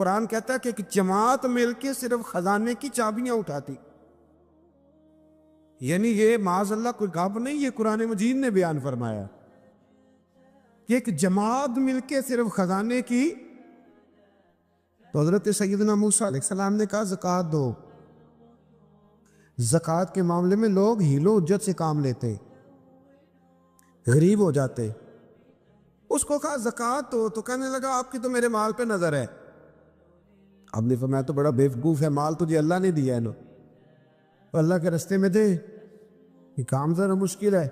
قرآن کہتا ہے کہ ایک جماعت مل کے صرف خزانے کی چابیاں اٹھاتی، یعنی یہ معاذ اللہ کوئی گپ نہیں، یہ قرآن مجید نے بیان فرمایا کہ ایک جماعت مل کے صرف خزانے کی. تو حضرت سیدنا موسیٰ علیہ السلام نے کہا زکوٰۃ دو. زکوٰۃ کے معاملے میں لوگ ہیل و حجت سے کام لیتے، غریب ہو جاتے. اس کو کہا زکوٰۃ دو تو کہنے لگا آپ کی تو میرے مال پہ نظر ہے. اب نے فرمایا تو بڑا بیوقوف ہے، مال تجھے اللہ نے دیا ہے نا، تو اللہ کے رستے میں دے. یہ کام ذرا مشکل ہے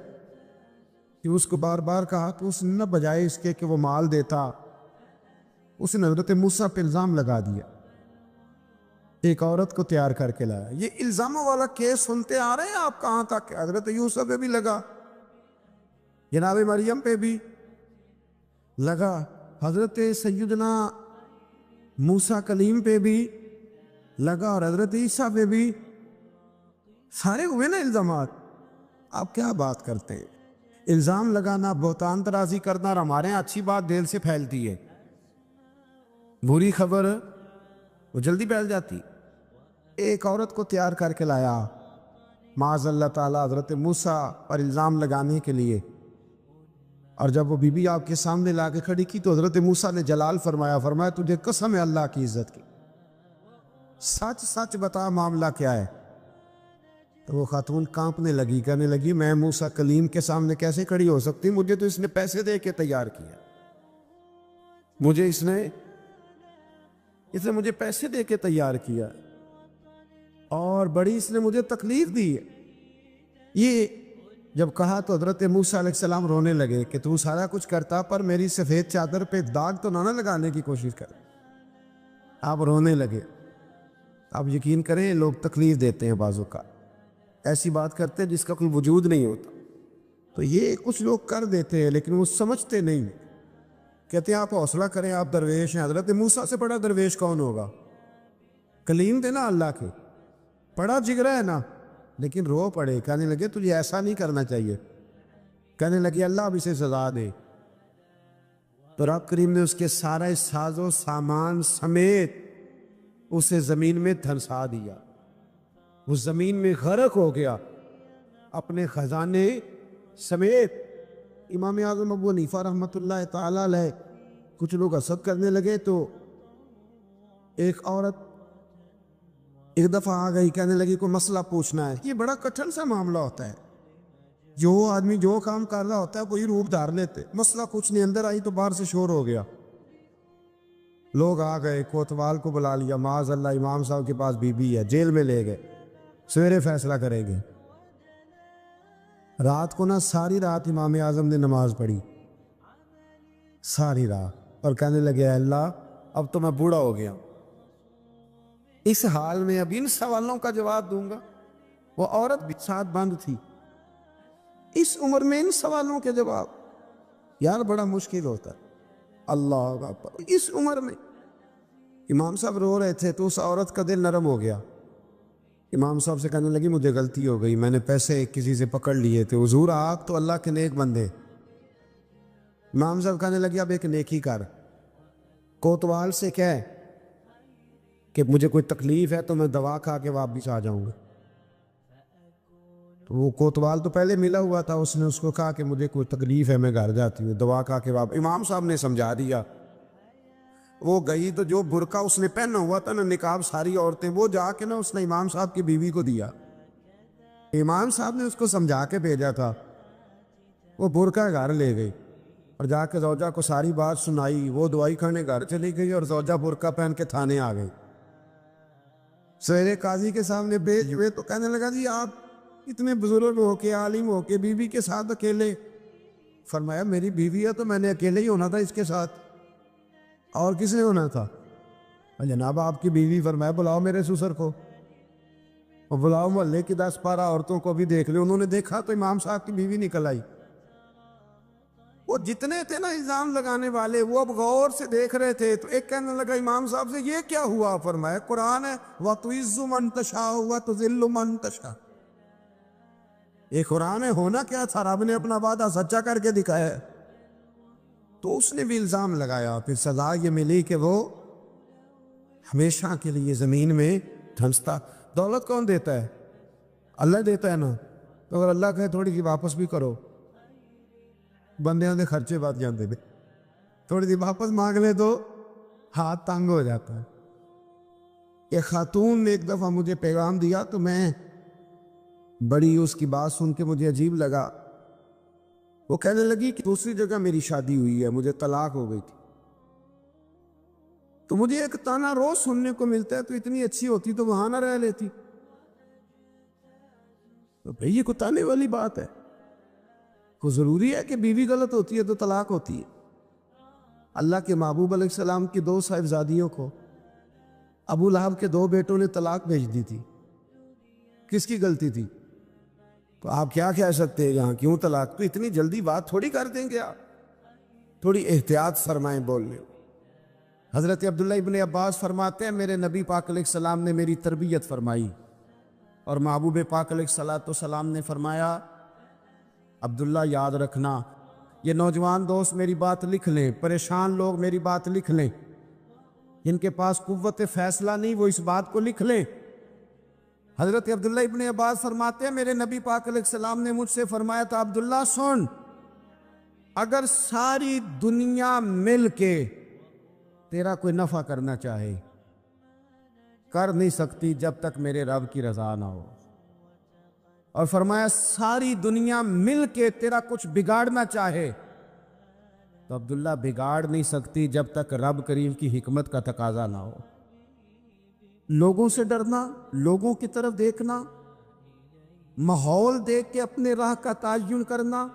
کہ اس کو بار بار کہا تو اس نے نہ بجائے اس کے کہ وہ مال دیتا، اس نے حضرت موسیٰ پہ الزام لگا دیا، ایک عورت کو تیار کر کے لایا. یہ الزاموں والا کیس سنتے آ رہے ہیں آپ کہاں تک؟ حضرت یوسف پہ بھی لگا، جناب مریم پہ بھی لگا، حضرت سیدنا موسیٰ کلیم پہ بھی لگا، اور حضرت عیسیٰ پہ بھی. سارے ہوئے نا الزامات. آپ کیا بات کرتے ہیں؟ الزام لگانا، بہتان ترازی کرنا، اور ہمارے یہاں اچھی بات دل سے پھیلتی ہے، بری خبر وہ جلدی پھیل جاتی. ایک عورت کو تیار کر کے لایا معاذ اللہ تعالیٰ حضرت موسیٰ پر الزام لگانے کے لیے، اور جب وہ بی بی آپ کے سامنے لا کے کھڑی کی تو حضرت موسیٰ نے جلال فرمایا تجھے قسم ہے اللہ کی عزت کی، سچ سچ بتا معاملہ کیا ہے. تو وہ خاتون کانپنے لگی، کہنے لگی میں موسیٰ کلیم کے سامنے کیسے کھڑی ہو سکتی، مجھے تو اس نے پیسے دے کے تیار کیا، مجھے اس نے مجھے پیسے دے کے تیار کیا، اور بڑی اس نے مجھے تکلیف دی ہے. یہ جب کہا تو حضرت موسیٰ علیہ السلام رونے لگے کہ تو سارا کچھ کرتا پر میری سفید چادر پہ داغ تو نہ لگانے کی کوشش کر. آپ رونے لگے. آپ یقین کریں لوگ تکلیف دیتے ہیں، بعضوں کا ایسی بات کرتے ہیں جس کا کوئی وجود نہیں ہوتا. تو یہ کچھ لوگ کر دیتے ہیں لیکن وہ سمجھتے نہیں، کہتے ہیں آپ حوصلہ کریں، آپ درویش ہیں. حضرت موسیٰ سے بڑا درویش کون ہوگا؟ کلیم تھے نا اللہ کے، بڑا جگرا ہے نا. لیکن رو پڑے، کہنے لگے تجھے ایسا نہیں کرنا چاہیے، کہنے لگے اللہ اب اسے سزا دے. تو رب کریم نے اس کے سارے ساز و سامان سمیت اسے زمین میں دھنسا دیا. وہ زمین میں غرق ہو گیا اپنے خزانے سمیت. امام اعظم ابو حنیفہ رحمۃ اللہ تعالیٰ علیہ کچھ لوگ حسد کرنے لگے تو ایک عورت ایک دفعہ آ گئی، کہنے لگی کوئی مسئلہ پوچھنا ہے. یہ بڑا کٹھن سا معاملہ ہوتا ہے، جو آدمی جو کام کر رہا ہوتا ہے وہی روپ دھار لیتے. مسئلہ کچھ نہیں، اندر آئی تو باہر سے شور ہو گیا. لوگ آ گئے، کوتوال کو بلا لیا، معاذ اللہ امام صاحب کے پاس بی بی ہے، جیل میں لے گئے، سویرے فیصلہ کریں گے. رات کو نا ساری رات امام اعظم نے نماز پڑھی، ساری رات، اور کہنے لگے اے اللہ اب تو میں بوڑھا ہو گیا، اس حال میں اب ان سوالوں کا جواب دوں گا. وہ عورت بھی ساتھ بند تھی، اس عمر میں ان سوالوں کے جواب یار بڑا مشکل ہوتا ہے. اللہ اکبر. اس عمر میں امام صاحب رو رہے تھے تو اس عورت کا دل نرم ہو گیا. امام صاحب سے کہنے لگی مجھے غلطی ہو گئی، میں نے پیسے کسی سے پکڑ لیے تھے. حضور آپ تو اللہ کے نیک بندے. امام صاحب کہنے لگی اب ایک نیکی کر، کوتوال سے کہہ کہ مجھے کوئی تکلیف ہے تو میں دوا کھا کے واپس آ جاؤں گا. تو وہ کوتوال تو پہلے ملا ہوا تھا، اس نے اس کو کہا کہ مجھے کوئی تکلیف ہے میں گھر جاتی ہوں، دوا کھا کے واپس. امام صاحب نے سمجھا دیا. وہ گئی تو جو برقع اس نے پہنا ہوا تھا نا نقاب، ساری عورتیں وہ جا کے نا اس نے امام صاحب کی بیوی کو دیا. امام صاحب نے اس کو سمجھا کے بھیجا تھا. وہ برقع گھر لے گئی اور جا کے زوجہ کو ساری بات سنائی. وہ دوائی کھانے گھر چلی گئی اور زوجہ برقع پہن کے تھانے آ گئی. سویرے قاضی کے سامنے بھیج ہوئے تو کہنے لگا جی آپ اتنے بزرگ ہو کے عالم ہو کے بیوی کے ساتھ اکیلے. فرمایا میری بیوی ہے تو میں نے اکیلے ہی ہونا تھا اس کے ساتھ، اور کس نے ہونا تھا؟ جناب آپ کی بیوی. فرمایا بلاؤ میرے سسر کو، اور بلاؤ محلے کی 10-12 عورتوں کو بھی دیکھ لے. انہوں نے دیکھا تو امام صاحب کی بیوی نکل آئی. وہ جتنے تھے نا الزام لگانے والے وہ اب غور سے دیکھ رہے تھے. تو ایک کہنے لگا امام صاحب سے یہ کیا ہوا؟ فرمایا قرآن ہے وَتُعِزُّ مَن تَشَاءُ وَتُذِلُّ مَن تَشَاءُ. یہ قرآن ہے، ہونا کیا تھا؟ رب نے اپنا وعدہ سچا کر کے دکھایا. تو اس نے بھی الزام لگایا، پھر سزا یہ ملی کہ وہ ہمیشہ کے لیے زمین میں دھنستا۔ دولت کون دیتا ہے؟ اللہ دیتا ہے نا۔ تو اگر اللہ کہے تھوڑی سی واپس بھی کرو، بندیاں دے خرچے بات جاندے نے، تھوڑی سی واپس مانگ لے تو ہاتھ تنگ ہو جاتا ہے۔ ایک خاتون نے ایک دفعہ مجھے پیغام دیا تو میں بڑی اس کی بات سن کے مجھے عجیب لگا۔ وہ کہنے لگی کہ دوسری جگہ میری شادی ہوئی ہے، مجھے طلاق ہو گئی تھی، تو مجھے ایک تانا روز سننے کو ملتا ہے تو اتنی اچھی ہوتی تو وہاں نہ رہ لیتی۔ تو بھئی یہ کوئی تانے والی بات ہے؟ کو ضروری ہے کہ بیوی غلط ہوتی ہے تو طلاق ہوتی ہے؟ اللہ کے محبوب علیہ السلام کی 2 صاحبزادیوں کو ابو لہب کے 2 بیٹوں نے طلاق بھیج دی تھی، کس کی غلطی تھی؟ تو آپ کیا کہہ سکتے ہیں یہاں کیوں طلاق؟ تو اتنی جلدی بات تھوڑی کر دیں گے آپ، تھوڑی احتیاط فرمائیں بولنے۔ حضرت عبداللہ ابن عباس فرماتے ہیں میرے نبی پاک علیہ السلام نے میری تربیت فرمائی، اور محبوب پاک علیہ السلام نے فرمایا عبداللہ یاد رکھنا، یہ نوجوان دوست میری بات لکھ لیں، پریشان لوگ میری بات لکھ لیں، جن کے پاس قوت فیصلہ نہیں وہ اس بات کو لکھ لیں۔ حضرت عبداللہ ابن عباس فرماتے ہیں میرے نبی پاک علیہ السلام نے مجھ سے فرمایا تھا عبداللہ سن، اگر ساری دنیا مل کے تیرا کوئی نفع کرنا چاہے کر نہیں سکتی جب تک میرے رب کی رضا نہ ہو، اور فرمایا ساری دنیا مل کے تیرا کچھ بگاڑنا چاہے تو عبداللہ بگاڑ نہیں سکتی جب تک رب کریم کی حکمت کا تقاضا نہ ہو۔ لوگوں سے ڈرنا، لوگوں کی طرف دیکھنا، ماحول دیکھ کے اپنے راہ کا تعین کرنا،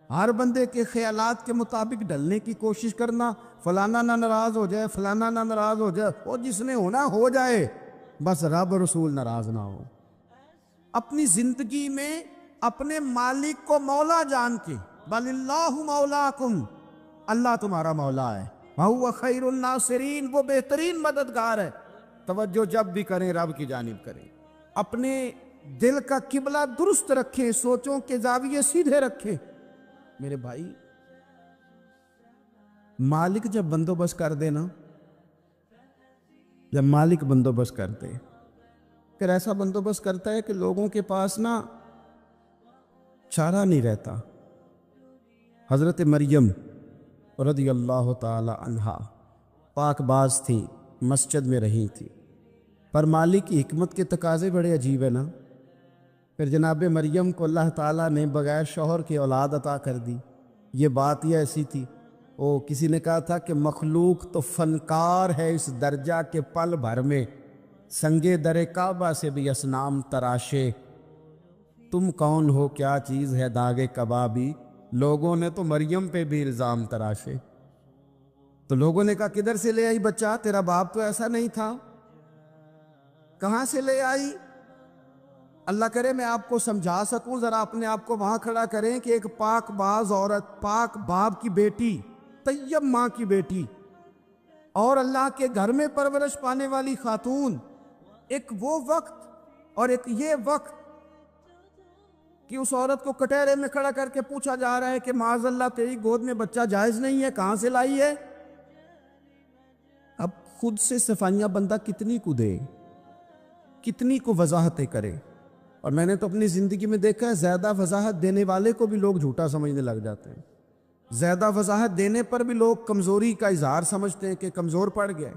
ہر بندے کے خیالات کے مطابق ڈھلنے کی کوشش کرنا، فلانا نہ ناراض ہو جائے، فلانا نہ ناراض ہو جائے، وہ جس نے ہونا ہو جائے، بس رب اور رسول ناراض نہ ہو۔ اپنی زندگی میں اپنے مالک کو مولا جان کے، بل اللہ مولاکم، اللہ تمہارا مولا ہے، وَهُوَ خَيْرُ النَّاصِرِينَ، وہ بہترین مددگار ہے۔ توجہ جب بھی کریں رب کی جانب کریں، اپنے دل کا قبلہ درست رکھیں، سوچوں کے زاویے سیدھے رکھیں۔ میرے بھائی، مالک جب بندوبست کر دے نا، جب مالک بندوبست کر دے پھر ایسا بندوبست کرتا ہے کہ لوگوں کے پاس نا چارہ نہیں رہتا۔ حضرت مریم رضی اللہ تعالی عنہا پاک باز تھی، مسجد میں رہی تھی، پر مالک کی حکمت کے تقاضے بڑے عجیب ہے نا۔ پھر جناب مریم کو اللہ تعالیٰ نے بغیر شوہر کے اولاد عطا کر دی۔ یہ بات ہی ایسی تھی، کسی نے کہا تھا کہ مخلوق تو فنکار ہے اس درجہ کے پل بھر میں سنگے در کعبہ سے بھی اصنام تراشے، تم کون ہو کیا چیز ہے داغے کبابی، لوگوں نے تو مریم پہ بھی الزام تراشے۔ تو لوگوں نے کہا کدھر سے لے آئی بچہ، تیرا باپ تو ایسا نہیں تھا، کہاں سے لے آئی؟ اللہ کرے میں آپ کو سمجھا سکوں، ذرا اپنے آپ کو وہاں کھڑا کریں کہ ایک پاک باز عورت، پاک باپ کی بیٹی، طیب ماں کی بیٹی، اور اللہ کے گھر میں پرورش پانے والی خاتون، ایک وہ وقت اور ایک یہ وقت کہ اس عورت کو کٹہرے میں کھڑا کر کے پوچھا جا رہا ہے کہ معاذ اللہ تیری گود میں بچہ جائز نہیں ہے، کہاں سے لائی ہے؟ اب خود سے صفائیاں بندہ کتنی کو دے، کتنی کو وضاحتیں کرے۔ اور میں نے تو اپنی زندگی میں دیکھا ہے زیادہ وضاحت دینے والے کو بھی لوگ جھوٹا سمجھنے لگ جاتے ہیں، زیادہ وضاحت دینے پر بھی لوگ کمزوری کا اظہار سمجھتے ہیں کہ کمزور پڑ گئے۔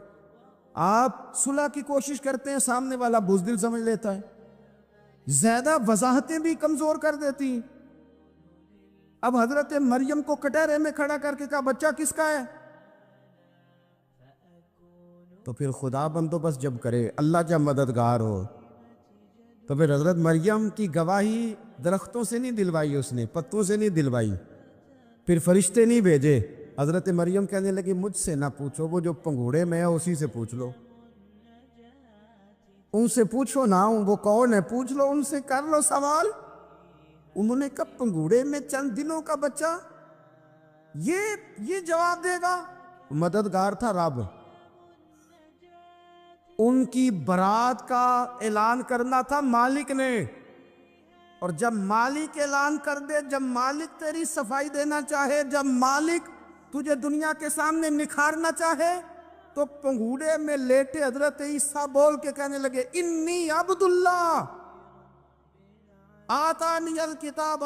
آپ صلح کی کوشش کرتے ہیں، سامنے والا بزدل سمجھ لیتا ہے، زیادہ وضاحتیں بھی کمزور کر دیتی ہیں۔ اب حضرت مریم کو کٹہرے میں کھڑا کر کے کہا بچہ کس کا ہے؟ تو پھر خدا بندوبست جب کرے، اللہ جب مددگار ہو، تو پھر حضرت مریم کی گواہی درختوں سے نہیں دلوائی، اس نے پتوں سے نہیں دلوائی، پھر فرشتے نہیں بھیجے۔ حضرت مریم کہنے لگی مجھ سے نہ پوچھو، وہ جو پنگوڑے میں ہے اسی سے پوچھ لو، ان سے پوچھو نا، وہ کون ہے پوچھ لو، ان سے کر لو سوال۔ انہوں نے کہا پنگوڑے میں چند دنوں کا بچہ یہ جواب دے گا؟ مددگار تھا رب، ان کی برات کا اعلان کرنا تھا مالک نے، اور جب مالک اعلان کر دے، جب مالک تیری صفائی دینا چاہے، جب مالک تجھے دنیا کے سامنے نکھارنا چاہے، تو پنگوڑے میں لیٹے حضرت عیسیٰ بول کے کہنے لگے انی عبداللہ آتانی الکتاب،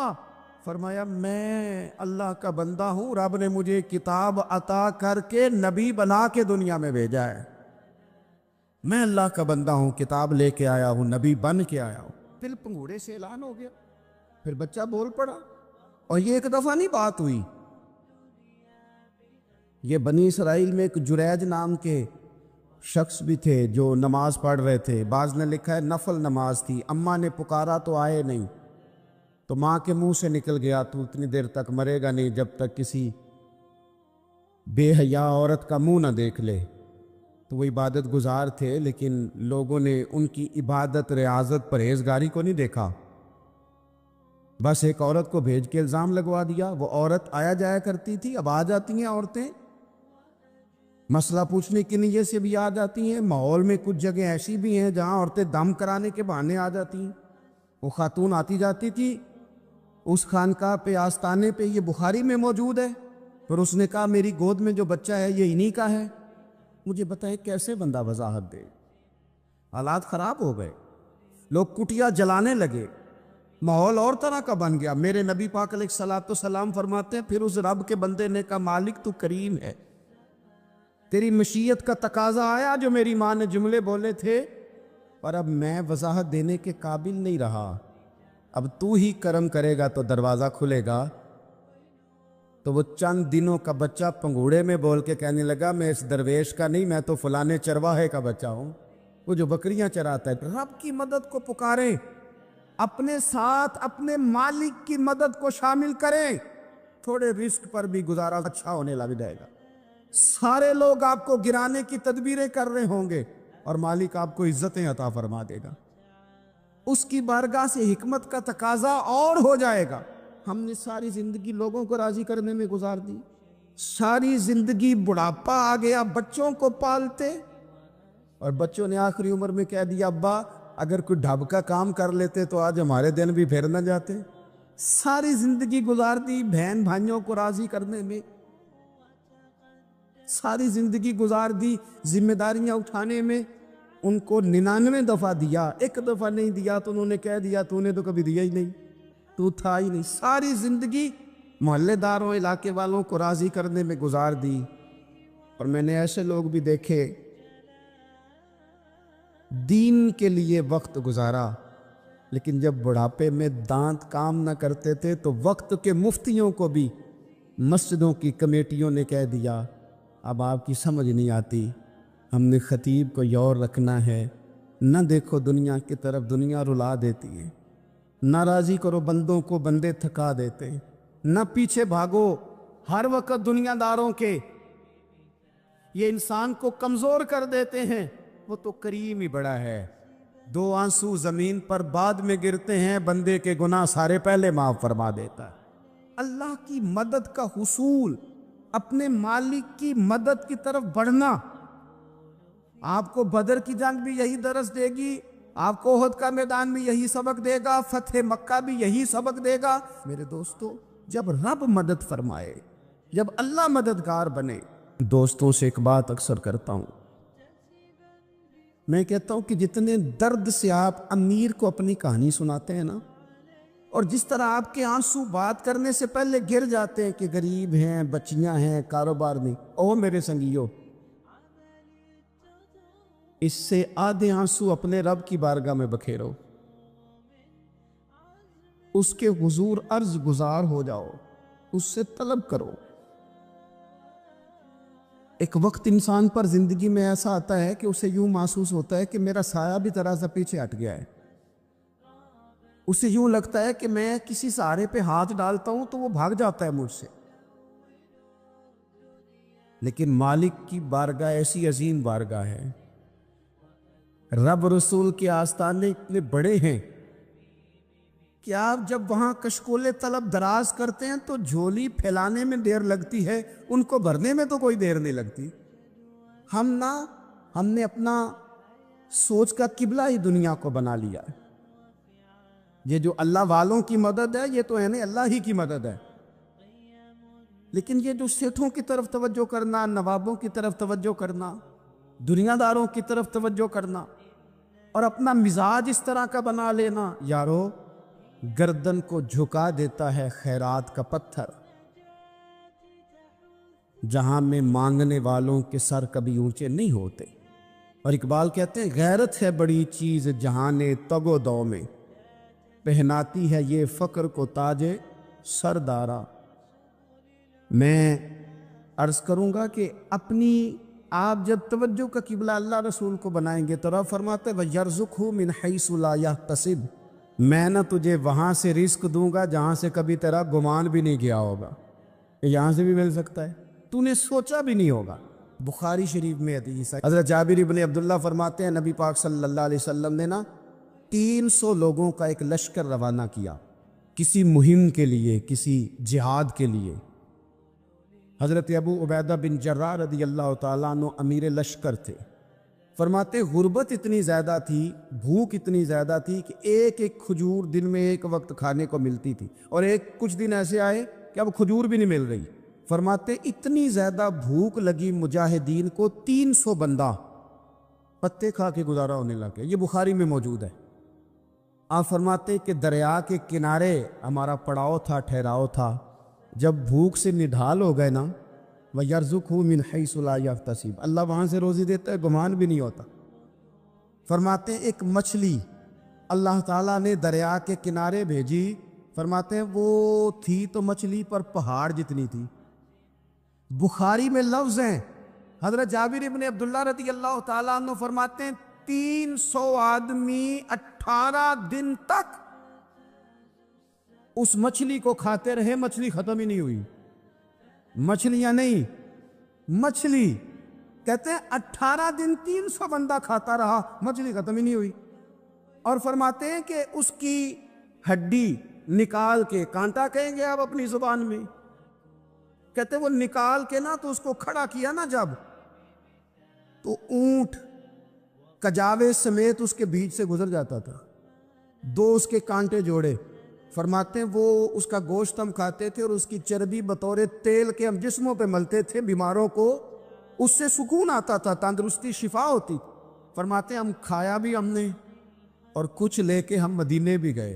فرمایا میں اللہ کا بندہ ہوں، رب نے مجھے کتاب عطا کر کے نبی بنا کے دنیا میں بھیجا ہے، میں اللہ کا بندہ ہوں، کتاب لے کے آیا ہوں، نبی بن کے آیا ہوں۔ پھر پنگوڑے سے اعلان ہو گیا، پھر بچہ بول پڑا، اور یہ ایک دفعہ نہیں بات ہوئی۔ یہ بنی اسرائیل میں ایک جریج نام کے شخص بھی تھے جو نماز پڑھ رہے تھے، بعض نے لکھا ہے نفل نماز تھی، اماں نے پکارا تو آئے نہیں، تو ماں کے منہ سے نکل گیا تو اتنی دیر تک مرے گا نہیں جب تک کسی بے حیا عورت کا منہ نہ دیکھ لے۔ تو وہ عبادت گزار تھے، لیکن لوگوں نے ان کی عبادت، ریاضت، پرہیزگاری کو نہیں دیکھا، بس ایک عورت کو بھیج کے الزام لگوا دیا۔ وہ عورت آیا جایا کرتی تھی، اب آ جاتی ہیں عورتیں، مسئلہ پوچھنے کی نیت سے بھی آ جاتی ہیں۔ ماحول میں کچھ جگہ ایسی بھی ہیں جہاں عورتیں دم کرانے کے بہانے آ جاتی ہیں۔ وہ خاتون آتی جاتی تھی اس خانقاہ پہ، آستانے پہ، یہ بخاری میں موجود ہے، پھر اس نے کہا میری گود میں جو بچہ ہے یہ انہی کا ہے۔ مجھے بتائیں کیسے بندہ وضاحت دے؟ حالات خراب ہو گئے، لوگ کٹیا جلانے لگے، ماحول اور طرح کا بن گیا۔ میرے نبی پاک علیہ الصلوۃ والسلام فرماتے ہیں پھر اس رب کے بندے نے کہا مالک تو کریم ہے، تیری مشیت کا تقاضا آیا جو میری ماں نے جملے بولے تھے، پر اب میں وضاحت دینے کے قابل نہیں رہا، اب تو ہی کرم کرے گا تو دروازہ کھلے گا۔ تو وہ چند دنوں کا بچہ پنگوڑے میں بول کے کہنے لگا میں اس درویش کا نہیں، میں تو فلانے چرواہے کا بچہ ہوں، وہ جو بکریاں چراتا ہے۔ رب کی مدد کو پکاریں، اپنے ساتھ اپنے مالک کی مدد کو شامل کریں، تھوڑے رزق پر بھی گزارا اچھا ہونے لگ جائے گا۔ سارے لوگ آپ کو گرانے کی تدبیریں کر رہے ہوں گے اور مالک آپ کو عزتیں عطا فرما دے گا، اس کی بارگاہ سے حکمت کا تقاضا اور ہو جائے گا۔ ہم نے ساری زندگی لوگوں کو راضی کرنے میں گزار دی، ساری زندگی بڑھاپا آ گیا بچوں کو پالتے، اور بچوں نے آخری عمر میں کہہ دیا ابا اگر کوئی ڈھب کا کام کر لیتے تو آج ہمارے دن بھی پھر نہ جاتے۔ ساری زندگی گزار دی بہن بھائیوں کو راضی کرنے میں، ساری زندگی گزار دی ذمہ داریاں اٹھانے میں، ان کو 99 دفعہ دیا، ایک دفعہ نہیں دیا تو انہوں نے کہہ دیا تو نے تو کبھی دیا ہی نہیں، تو تھا ہی نہیں۔ ساری زندگی محلے داروں، علاقے والوں کو راضی کرنے میں گزار دی۔ اور میں نے ایسے لوگ بھی دیکھے دین کے لیے وقت گزارا، لیکن جب بڑھاپے میں دانت کام نہ کرتے تھے تو وقت کے مفتیوں کو بھی مسجدوں کی کمیٹیوں نے کہہ دیا اب آپ کی سمجھ نہیں آتی، ہم نے خطیب کو یور رکھنا ہے، نہ دیکھو دنیا کی طرف، دنیا رلا دیتی ہے، نہ راضی کرو بندوں کو، بندے تھکا دیتے ہیں، نہ پیچھے بھاگو ہر وقت دنیا داروں کے، یہ انسان کو کمزور کر دیتے ہیں۔ وہ تو کریم ہی بڑا ہے، 2 آنسو زمین پر بعد میں گرتے ہیں، بندے کے گناہ سارے پہلے معاف فرما دیتا ہے۔ اللہ کی مدد کا حصول، اپنے مالک کی مدد کی طرف بڑھنا، آپ کو بدر کی جنگ بھی یہی درس دے گی، آپ کو احد کا میدان بھی یہی سبق دے گا، فتح مکہ بھی یہی سبق دے گا۔ میرے دوستو، جب رب مدد فرمائے، جب اللہ مددگار بنے، دوستوں سے ایک بات اکثر کرتا ہوں، میں کہتا ہوں کہ جتنے درد سے آپ امیر کو اپنی کہانی سناتے ہیں نا، اور جس طرح آپ کے آنسو بات کرنے سے پہلے گر جاتے ہیں کہ غریب ہیں، بچیاں ہیں، کاروبار نہیں، او میرے سنگیو، اس سے آدھے آنسو اپنے رب کی بارگاہ میں بکھیرو، اس کے حضور عرض گزار ہو جاؤ، اس سے طلب کرو۔ ایک وقت انسان پر زندگی میں ایسا آتا ہے کہ اسے یوں محسوس ہوتا ہے کہ میرا سایہ بھی ذرا سا پیچھے ہٹ گیا ہے، اسے یوں لگتا ہے کہ میں کسی سہارے پہ ہاتھ ڈالتا ہوں تو وہ بھاگ جاتا ہے مجھ سے، لیکن مالک کی بارگاہ ایسی عظیم بارگاہ ہے، رب رسول کے آستانے اتنے بڑے ہیں کہ آپ جب وہاں کشکول طلب دراز کرتے ہیں تو جھولی پھیلانے میں دیر لگتی ہے، ان کو بھرنے میں تو کوئی دیر نہیں لگتی۔ ہم نے اپنا سوچ کا قبلہ ہی دنیا کو بنا لیا ہے، یہ جو اللہ والوں کی مدد ہے یہ تو ہے نہیں، اللہ ہی کی مدد ہے، لیکن یہ جو سیٹھوں کی طرف توجہ کرنا، نوابوں کی طرف توجہ کرنا، دنیا داروں کی طرف توجہ کرنا اور اپنا مزاج اس طرح کا بنا لینا، یارو گردن کو جھکا دیتا ہے خیرات کا پتھر، جہاں میں مانگنے والوں کے سر کبھی اونچے نہیں ہوتے۔ اور اقبال کہتے ہیں غیرت ہے بڑی چیز جہانے تگ و دو میں، پہناتی ہے یہ فقر کو تاج سردارا۔ میں عرض کروں گا کہ اپنی آپ جب توجہ کا قبلہ اللہ رسول کو بنائیں گے تو رب فرماتے ہیں وَيَرْزُقْهُ مِنْ حَيْثُ لَا يَحْتَسِبُ، میں نہ تجھے وہاں سے رزق دوں گا جہاں سے کبھی تیرا گمان بھی نہیں کیا ہوگا، یہاں سے بھی مل سکتا ہے، تو نے سوچا بھی نہیں ہوگا۔ بخاری شریف میں حدیث ہے، حضرت جابر ابن عبداللہ فرماتے ہیں نبی پاک صلی اللہ علیہ وسلم نے 300 لوگوں کا ایک لشکر روانہ کیا کسی مہم کے لیے، کسی جہاد کے لیے۔ حضرت ابو عبیدہ بن جراح رضی اللہ تعالیٰ عنہ امیر لشکر تھے۔ فرماتے غربت اتنی زیادہ تھی، بھوک اتنی زیادہ تھی کہ ایک ایک کھجور دن میں ایک وقت کھانے کو ملتی تھی، اور کچھ دن ایسے آئے کہ اب کھجور بھی نہیں مل رہی۔ فرماتے اتنی زیادہ بھوک لگی مجاہدین کو 300 بندہ پتے کھا کے گزارا ہونے لگے، یہ بخاری میں موجود ہے۔ آپ فرماتے کہ دریا کے کنارے ہمارا پڑاؤ تھا، ٹھہراؤ تھا، جب بھوک سے نڈھال ہو گئے نا وَيَرْزُقْهُ مِنْ حَيْثُ لَا يَحْتَسِبُ، اللہ وہاں سے روزی دیتا ہے، گمان بھی نہیں ہوتا۔ فرماتے ہیں ایک مچھلی اللہ تعالیٰ نے دریا کے کنارے بھیجی، فرماتے ہیں وہ تھی تو مچھلی پر پہاڑ جتنی تھی۔ بخاری میں لفظ ہیں، حضرت جابر ابن عبداللہ رضی اللہ تعالیٰ عنہ فرماتے ہیں 300 آدمی 18 دن تک اس مچھلی کو کھاتے رہے، مچھلی ختم ہی نہیں ہوئی۔ مچھلیاں نہیں، مچھلی کہتے ہیں 18 دن 300 بندہ کھاتا رہا، مچھلی ختم ہی نہیں ہوئی۔ اور فرماتے ہیں کہ اس کی ہڈی نکال کے، کانٹا کہیں گے آپ اپنی زبان میں، کہتے ہیں وہ نکال کے نا تو اس کو کھڑا کیا نا جب، تو اونٹ کجاوے سمیت اس کے بیچ سے گزر جاتا تھا، 2 اس کے کانٹے جوڑے۔ فرماتے ہیں وہ اس کا گوشت ہم کھاتے تھے اور اس کی چربی بطور تیل کے ہم جسموں پہ ملتے تھے، بیماروں کو اس سے سکون آتا تھا، تندرستی شفا ہوتی۔ فرماتے ہیں ہم کھایا بھی ہم نے، اور کچھ لے کے ہم مدینے بھی گئے،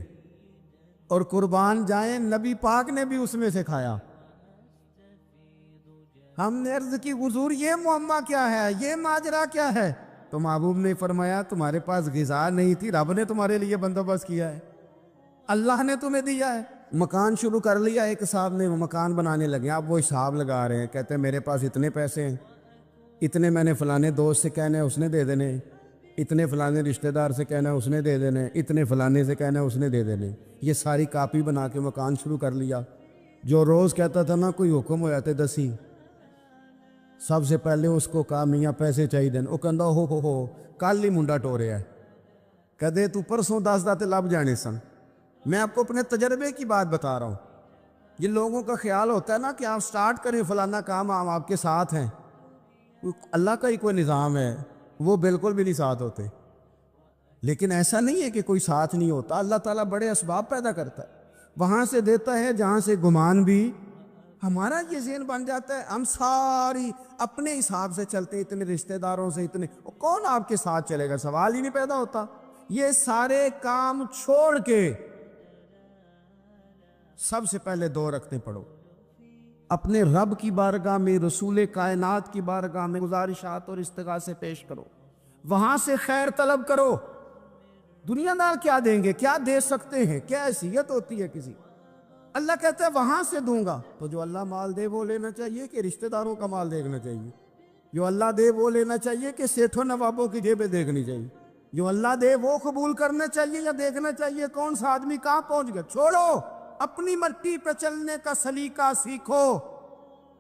اور قربان جائیں نبی پاک نے بھی اس میں سے کھایا۔ ہم نے عرض کی حضور یہ معمہ کیا ہے، یہ ماجرا کیا ہے؟ تو محبوب نے فرمایا تمہارے پاس غذا نہیں تھی، رب نے تمہارے لیے بندوبست کیا ہے، اللہ نے تمہیں دیا ہے۔ مکان شروع کر لیا، ایک صاحب نے مکان بنانے لگے، آپ وہ حساب لگا رہے ہیں، کہتے ہیں میرے پاس اتنے پیسے ہیں، اتنے میں نے فلانے دوست سے کہنا ہے اس نے دے دینے، اتنے فلانے رشتہ دار سے کہنا ہے اس نے دے دینے، اتنے فلانے سے کہنا ہے اس نے دے دینے۔ یہ ساری کاپی بنا کے مکان شروع کر لیا۔ جو روز کہتا تھا نا کوئی حکم ہو جاتے 10 سب سے پہلے اس کو کہا میاں پیسے چاہیے دین، وہ کہندا ہو کل ہی منڈا ٹوریا ہے، کہدے تو پرسوں 10 داتے لب جانے سن۔ میں آپ کو اپنے تجربے کی بات بتا رہا ہوں۔ یہ لوگوں کا خیال ہوتا ہے نا کہ آپ سٹارٹ کریں فلانا کام، ہم آپ کے ساتھ ہیں، اللہ کا ہی کوئی نظام ہے، وہ بالکل بھی نہیں ساتھ ہوتے۔ لیکن ایسا نہیں ہے کہ کوئی ساتھ نہیں ہوتا، اللہ تعالیٰ بڑے اسباب پیدا کرتا ہے، وہاں سے دیتا ہے جہاں سے گمان بھی۔ ہمارا یہ ذہن بن جاتا ہے ہم ساری اپنے حساب سے چلتے، اتنے رشتہ داروں سے، اتنے کون آپ کے ساتھ چلے گا، سوال ہی نہیں پیدا ہوتا۔ یہ سارے کام چھوڑ کے سب سے پہلے 2 رکعتیں پڑھو، اپنے رب کی بارگاہ میں، رسول کائنات کی بارگاہ میں گزارشات اور استغاثے پیش کرو، وہاں سے خیر طلب کرو۔ دنیا دار کیا دیں گے، کیا دے سکتے ہیں، کیا حیثیت ہوتی ہے کسی؟ اللہ کہتا ہے وہاں سے دوں گا، تو جو اللہ مال دے وہ لینا چاہیے کہ رشتہ داروں کا مال دیکھنا چاہیے؟ جو اللہ دے وہ لینا چاہیے کہ سیٹھوں نوابوں کی جیبیں دیکھنی چاہیے؟ جو اللہ دے وہ قبول کرنا چاہیے یا دیکھنا چاہیے کون سا آدمی کہاں پہنچ گیا؟ چھوڑو، اپنی مٹی پہ چلنے کا سلیقہ سیکھو۔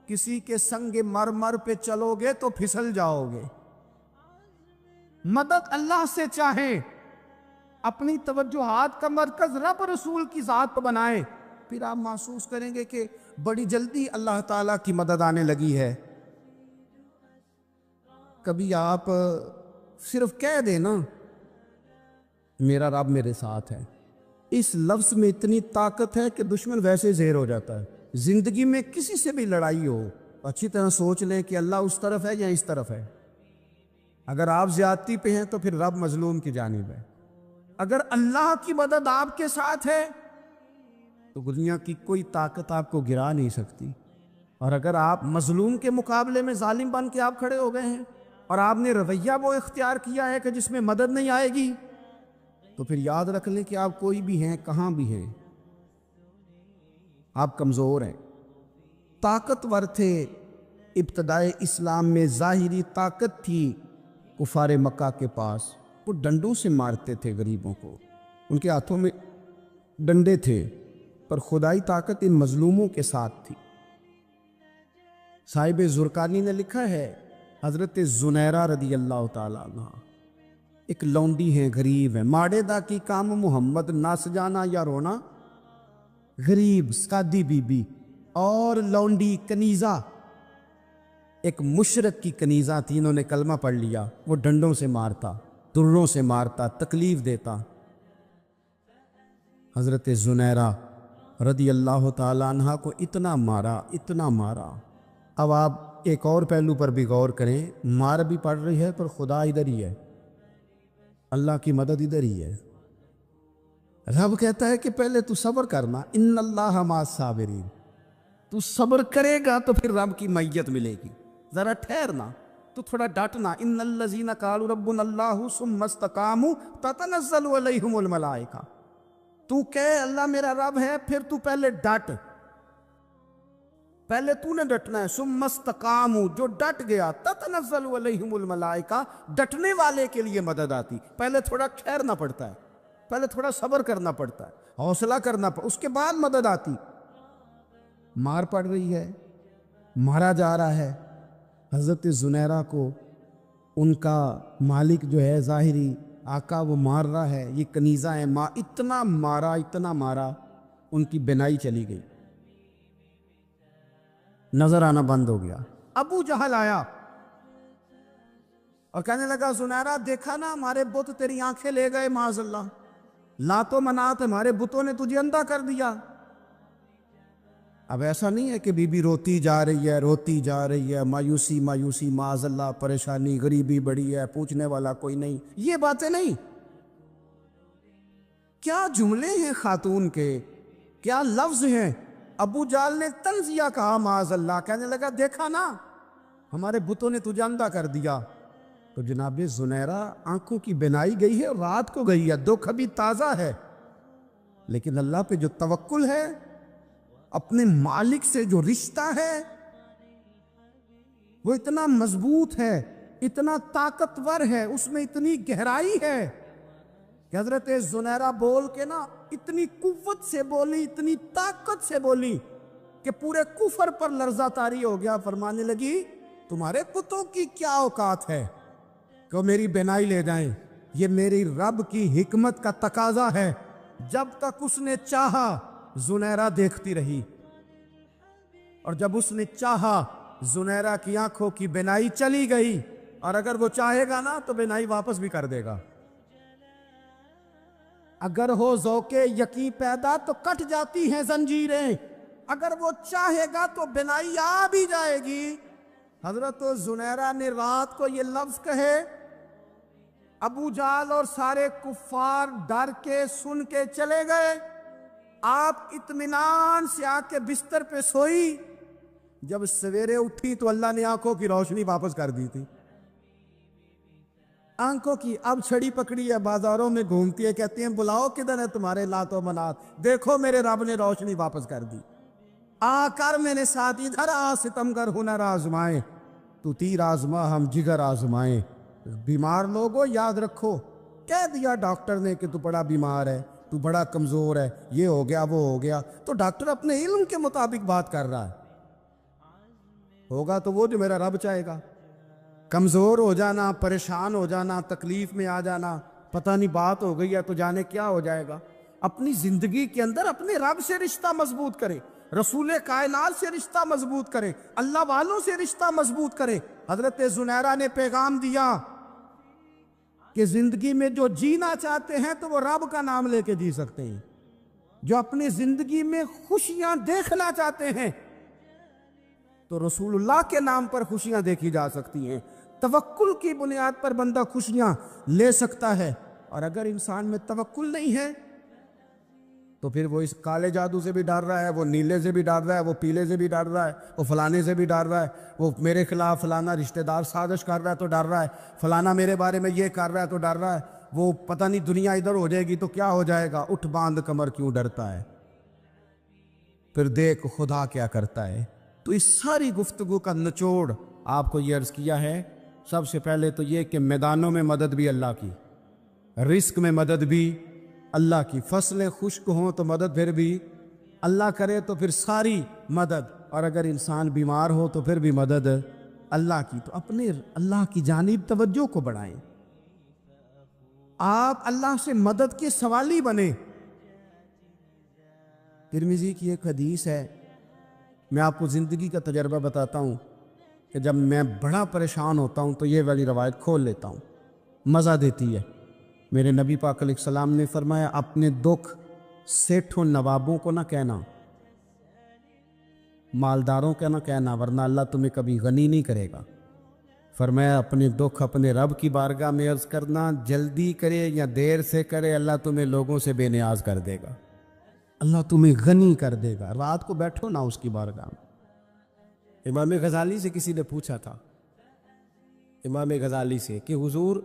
کسی کے سنگ مرمر پہ چلو گے تو پھسل جاؤ گے۔ مدد اللہ سے چاہیں، اپنی توجہات کا مرکز رب رسول کی ذات پر بنائیں، پھر آپ محسوس کریں گے کہ بڑی جلدی اللہ تعالیٰ کی مدد آنے لگی ہے۔ کبھی آپ صرف کہہ دیں نا میرا رب میرے ساتھ ہے، اس لفظ میں اتنی طاقت ہے کہ دشمن ویسے زہر ہو جاتا ہے۔ زندگی میں کسی سے بھی لڑائی ہو، اچھی طرح سوچ لیں کہ اللہ اس طرف ہے یا اس طرف ہے۔ اگر آپ زیادتی پہ ہیں تو پھر رب مظلوم کی جانب ہے. اگر اللہ کی مدد آپ کے ساتھ ہے تو دنیا کی کوئی طاقت آپ کو گرا نہیں سکتی. اور اگر آپ مظلوم کے مقابلے میں ظالم بن کے آپ کھڑے ہو گئے ہیں اور آپ نے رویہ وہ اختیار کیا ہے کہ جس میں مدد نہیں آئے گی، تو پھر یاد رکھ لیں کہ آپ کوئی بھی ہیں، کہاں بھی ہیں، آپ کمزور ہیں. طاقتور تھے ابتدائے اسلام میں، ظاہری طاقت تھی کفار مکہ کے پاس، وہ ڈنڈوں سے مارتے تھے غریبوں کو، ان کے ہاتھوں میں ڈنڈے تھے، پر خدائی طاقت ان مظلوموں کے ساتھ تھی. صاحب زرقانی نے لکھا ہے، حضرت زنیرہ رضی اللہ تعالیٰ عنہ ایک لونڈی ہیں، غریب ہیں، ماڑے دا کی کام محمد نس جانا یا رونا، غریب سادی بی بی اور لونڈی کنیزہ، ایک مشرک کی کنیزہ تھی، انہوں نے کلمہ پڑھ لیا، وہ ڈنڈوں سے مارتا، دروں سے مارتا، تکلیف دیتا. حضرت زنیرہ رضی اللہ تعالیٰ عنہ کو اتنا مارا، اتنا مارا. اب آپ ایک اور پہلو پر بھی غور کریں، مار بھی پڑ رہی ہے پر خدا ادھر ہی ہے، اللہ کی مدد ادھر ہی ہے. رب کہتا ہے کہ پہلے تو صبر کرنا، ان اللہ مع الصابرین، تو صبر کرے گا تو پھر رب کی معیت ملے گی. ذرا ٹھہرنا، تو تھوڑا ڈٹنا. ان الذین قالوا ربنا اللہ ثم استقاموا تتنزل علیہم الملائکہ، تو کہے اللہ میرا رب ہے، پھر تو پہلے ڈٹ، پہلے تو نے ڈٹنا ہے. ثم استقاموا، جو ڈٹ گیا، تتنزل علیہم الملائکہ، ڈٹنے والے کے لیے مدد آتی. پہلے تھوڑا ٹھہرنا پڑتا ہے، پہلے تھوڑا صبر کرنا پڑتا ہے، حوصلہ کرنا پڑتا، اس کے بعد مدد آتی. مار پڑ رہی ہے، مارا جا رہا ہے. حضرت زنیرہ کو ان کا مالک جو ہے ظاہری آقا وہ مار رہا ہے، یہ کنیزہ ہے، اتنا مارا، اتنا مارا، ان کی بینائی چلی گئی، نظر آنا بند ہو گیا. ابو جہل آیا اور کہنے لگا زنیرہ دیکھا نا ہمارے بت تیری آنکھیں لے گئے، معاذ اللہ، لات و منات ہمارے بتوں نے تجھے اندھا کر دیا. اب ایسا نہیں ہے کہ بی بی روتی جا رہی ہے، روتی جا رہی ہے، مایوسی مایوسی، معاذ اللہ، پریشانی، غریبی بڑی ہے، پوچھنے والا کوئی نہیں، یہ باتیں نہیں. کیا جملے ہیں خاتون کے، کیا لفظ ہیں. ابو جال نے تنزیہ کہا، معاذ اللہ، کہنے لگا دیکھا نا ہمارے بتوں نے تجھے اندھا کر دیا. تو جناب زنیرہ آنکھوں کی بینائی گئی ہے، رات کو گئی ہے، دکھ ابھی تازہ ہے، لیکن اللہ پہ جو توکل ہے، اپنے مالک سے جو رشتہ ہے، وہ اتنا مضبوط ہے، اتنا طاقتور ہے، اس میں اتنی گہرائی ہے کہ حضرت زنیرہ بول کے نا اتنی قوت سے بولی، اتنی طاقت سے بولی کہ پورے کفر پر لرزہ طاری ہو گیا. فرمانے لگی تمہارے بتوں کی کیا اوقات ہے کہ میری بینائی لے جائیں، یہ میری رب کی حکمت کا تقاضا ہے. جب تک اس نے چاہا زنیرہ دیکھتی رہی، اور جب اس نے چاہا زنیرہ کی آنکھوں کی بینائی چلی گئی، اور اگر وہ چاہے گا نا تو بینائی واپس بھی کر دے گا. اگر ہو ذوق یقین پیدا تو کٹ جاتی ہیں زنجیریں، اگر وہ چاہے گا تو بینائی آ بھی جائے گی. حضرت زنیرہ نے رات کو یہ لفظ کہے، ابو جال اور سارے کفار ڈر کے سن کے چلے گئے. آپ اطمینان سے آ کے بستر پہ سوئی. جب سویرے اٹھی تو اللہ نے آنکھوں کی روشنی واپس کر دی تھی. آنکھوں کی اب چھڑی پکڑی ہے، بازاروں میں گھومتی ہے، کہتی ہیں بلاؤ کدھر ہے تمہارے لات و منات، دیکھو میرے رب نے روشنی واپس کر دی. آ کر میرے ساتھ ادھر آ، ستمگر ہنر آزمائیں، تو تیر آزما ہم جگر آزمائیں. بیمار لوگوں یاد رکھو، کہہ دیا ڈاکٹر نے کہ تو بڑا بیمار ہے، تو بڑا کمزور ہے، یہ ہو گیا وہ ہو گیا، تو ڈاکٹر اپنے علم کے مطابق بات کر رہا ہے. ہوگا تو وہ جو میرا رب چاہے گا. کمزور ہو جانا، پریشان ہو جانا، تکلیف میں آ جانا، پتہ نہیں بات ہو گئی ہے تو جانے کیا ہو جائے گا. اپنی زندگی کے اندر اپنے رب سے رشتہ مضبوط کرے، رسول کائنات سے رشتہ مضبوط کرے، اللہ والوں سے رشتہ مضبوط کرے. حضرت زنیرہ نے پیغام دیا کہ زندگی میں جو جینا چاہتے ہیں تو وہ رب کا نام لے کے جی سکتے ہیں. جو اپنی زندگی میں خوشیاں دیکھنا چاہتے ہیں تو رسول اللہ کے نام پر خوشیاں دیکھی جا سکتی ہیں. توکل کی بنیاد پر بندہ خوشیاں لے سکتا ہے، اور اگر انسان میں توکل نہیں ہے تو پھر وہ اس کالے جادو سے بھی ڈر رہا ہے، وہ نیلے سے بھی ڈر رہا ہے، وہ پیلے سے بھی ڈر رہا ہے، وہ فلانے سے بھی ڈر رہا ہے، وہ میرے خلاف فلانا رشتہ دار سازش کر رہا ہے تو ڈر رہا ہے، فلانا میرے بارے میں یہ کر رہا ہے تو ڈر رہا ہے، وہ پتہ نہیں دنیا ادھر ہو جائے گی تو کیا ہو جائے گا، اٹھ باندھ کمر کیوں ڈرتا ہے؟ پھر دیکھ خدا کیا کرتا ہے۔ تو اس ساری گفتگو کا نچوڑ آپ کو یہ عرض کیا ہے، سب سے پہلے تو یہ کہ میدانوں میں مدد بھی اللہ کی، رزق میں مدد بھی اللہ کی، فصلیں خشک ہوں تو مدد پھر بھی اللہ کرے، تو پھر ساری مدد، اور اگر انسان بیمار ہو تو پھر بھی مدد اللہ کی۔ تو اپنے اللہ کی جانب توجہ کو بڑھائیں، آپ اللہ سے مدد کے سوالی بنیں۔ ترمذی کی ایک حدیث ہے، میں آپ کو زندگی کا تجربہ بتاتا ہوں کہ جب میں بڑا پریشان ہوتا ہوں تو یہ والی روایت کھول لیتا ہوں، مزہ دیتی ہے۔ میرے نبی پاک علیہ السلام نے فرمایا، اپنے دکھ سیٹھوں نوابوں کو نہ کہنا، مالداروں کا نہ کہنا، ورنہ اللہ تمہیں کبھی غنی نہیں کرے گا۔ فرمایا اپنے دکھ اپنے رب کی بارگاہ میں عرض کرنا، جلدی کرے یا دیر سے کرے اللہ تمہیں لوگوں سے بے نیاز کر دے گا، اللہ تمہیں غنی کر دے گا۔ رات کو بیٹھو نا اس کی بارگاہ میں۔ امام غزالی سے کسی نے پوچھا تھا، امام غزالی سے، کہ حضور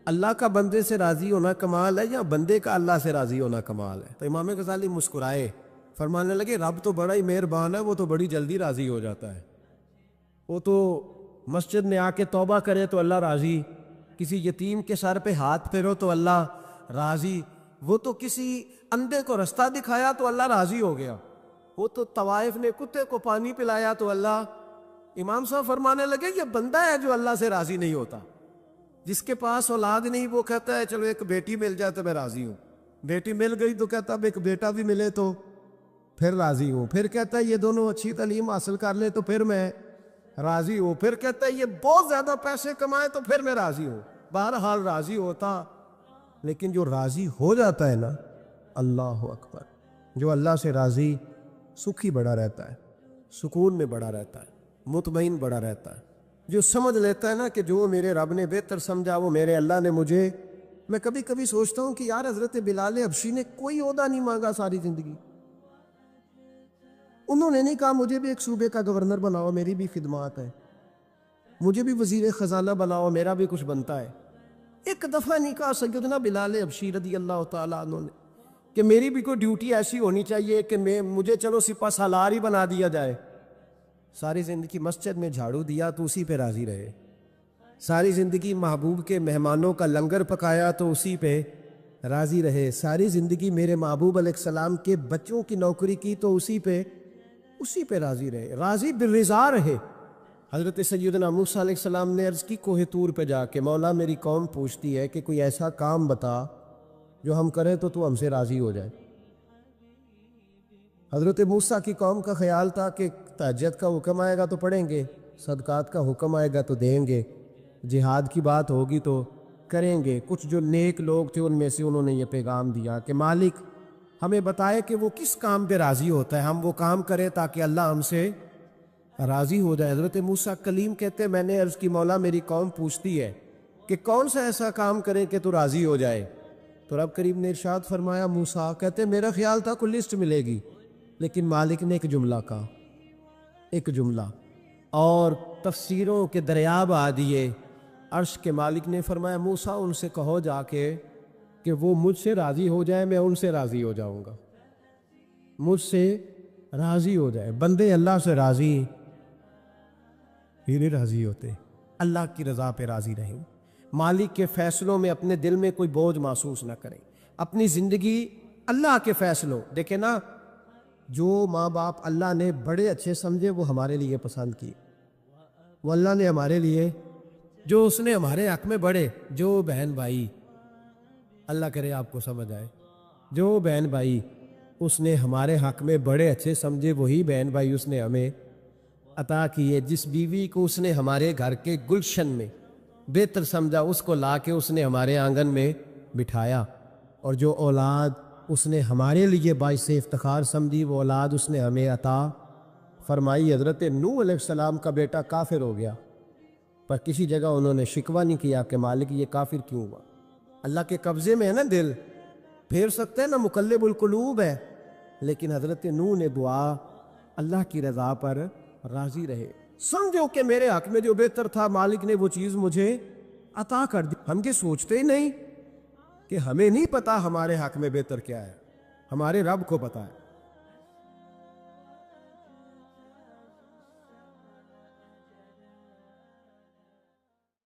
اللہ کا بندے سے راضی ہونا کمال ہے یا بندے کا اللہ سے راضی ہونا کمال ہے؟ تو امام غزالی مسکرائے، فرمانے لگے رب تو بڑا ہی مہربان ہے، وہ تو بڑی جلدی راضی ہو جاتا ہے، وہ تو مسجد میں آ کے توبہ کرے تو اللہ راضی، کسی یتیم کے سر پہ ہاتھ پھیرو تو اللہ راضی، وہ تو کسی اندھے کو رستہ دکھایا تو اللہ راضی ہو گیا، وہ تو طوائف نے کتے کو پانی پلایا تو اللہ۔ امام صاحب فرمانے لگے یہ بندہ ہے جو اللہ سے راضی نہیں ہوتا، جس کے پاس اولاد نہیں وہ کہتا ہے چلو ایک بیٹی مل جائے تو میں راضی ہوں، بیٹی مل گئی تو کہتا اب ایک بیٹا بھی ملے تو پھر راضی ہوں، پھر کہتا ہے یہ دونوں اچھی تعلیم حاصل کر لے تو پھر میں راضی ہوں، پھر کہتا ہے یہ بہت زیادہ پیسے کمائے تو پھر میں راضی ہوں۔ بہرحال راضی ہوتا، لیکن جو راضی ہو جاتا ہے نا، اللہ اکبر، جو اللہ سے راضی سکھی بڑا رہتا ہے، سکون میں بڑا رہتا ہے، مطمئن بڑا رہتا ہے، جو سمجھ لیتا ہے نا کہ جو میرے رب نے بہتر سمجھا وہ میرے اللہ نے مجھے۔ میں کبھی کبھی سوچتا ہوں کہ یار حضرت بلال حبشی نے کوئی عہدہ نہیں مانگا ساری زندگی، انہوں نے نہیں کہا مجھے بھی ایک صوبے کا گورنر بناؤ میری بھی خدمات ہے، مجھے بھی وزیر خزانہ بناؤ میرا بھی کچھ بنتا ہے۔ ایک دفعہ نہیں کہا سیدنا بلال حبشی رضی اللہ تعالیٰ عنہ نے کہ میری بھی کوئی ڈیوٹی ایسی ہونی چاہیے کہ مجھے چلو سپہ سالار ہی بنا دیا جائے۔ ساری زندگی مسجد میں جھاڑو دیا تو اسی پہ راضی رہے، ساری زندگی محبوب کے مہمانوں کا لنگر پکایا تو اسی پہ راضی رہے، ساری زندگی میرے محبوب علیہ السلام کے بچوں کی نوکری کی تو اسی پہ راضی رہے، راضی بالرضا رہے۔ حضرت سیدنا موسیٰ علیہ السلام نے عرض کی کوہ طور پہ جا کے، مولا میری قوم پوچھتی ہے کہ کوئی ایسا کام بتا جو ہم کریں تو ہم سے راضی ہو جائے۔ حضرت موسیٰ کی قوم کا خیال تھا کہ تہجد کا حکم آئے گا تو پڑھیں گے، صدقات کا حکم آئے گا تو دیں گے، جہاد کی بات ہوگی تو کریں گے۔ کچھ جو نیک لوگ تھے ان میں سے انہوں نے یہ پیغام دیا کہ مالک ہمیں بتائے کہ وہ کس کام پہ راضی ہوتا ہے، ہم وہ کام کریں تاکہ اللہ ہم سے راضی ہو جائے۔ حضرت موسیٰ کلیم کہتے میں نے عرض کی مولا میری قوم پوچھتی ہے کہ کون سا ایسا کام کریں کہ تو راضی ہو جائے، تو رب کریم نے ارشاد فرمایا موسیٰ کہتے میرا خیال تھا کوئی لسٹ ملے گی، لیکن مالک نے ایک جملہ کہا، ایک جملہ، اور تفسیروں کے دریاب آ دیے۔ عرش کے مالک نے فرمایا موسیٰ ان سے کہو جا کے کہ وہ مجھ سے راضی ہو جائے، میں ان سے راضی ہو جاؤں گا، مجھ سے راضی ہو جائے۔ بندے اللہ سے راضی ہی نہیں راضی ہوتے، اللہ کی رضا پہ راضی رہیں، مالک کے فیصلوں میں اپنے دل میں کوئی بوجھ محسوس نہ کریں، اپنی زندگی اللہ کے فیصلوں دیکھیں نا، جو ماں باپ اللہ نے بڑے اچھے سمجھے وہ ہمارے لیے پسند کی، وہ اللہ نے ہمارے لیے جو اس نے ہمارے حق میں بڑے، جو بہن بھائی اللہ کرے آپ کو سمجھ آئے، جو بہن بھائی اس نے ہمارے حق میں بڑے اچھے سمجھے وہی بہن بھائی اس نے ہمیں عطا کیے، جس بیوی کو اس نے ہمارے گھر کے گلشن میں بہتر سمجھا اس کو لا کے اس نے ہمارے آنگن میں بٹھایا، اور جو اولاد اس نے ہمارے لیے باعث افتخار سمجھی وہ اولاد اس نے ہمیں عطا فرمائی۔ حضرت نوح علیہ السلام کا بیٹا کافر ہو گیا، پر کسی جگہ انہوں نے شکوہ نہیں کیا کہ مالک یہ کافر کیوں ہوا. اللہ کے قبضے میں ہے نا دل، پھیر سکتے ہیں نا، مقلب القلوب ہے. لیکن حضرت نوح نے دعا اللہ کی رضا پر راضی رہے. سمجھو کہ میرے حق میں جو بہتر تھا مالک نے وہ چیز مجھے عطا کر دی. ہم کے سوچتے ہی نہیں کہ ہمیں نہیں پتا ہمارے حق میں بہتر کیا ہے، ہمارے رب کو پتا ہے.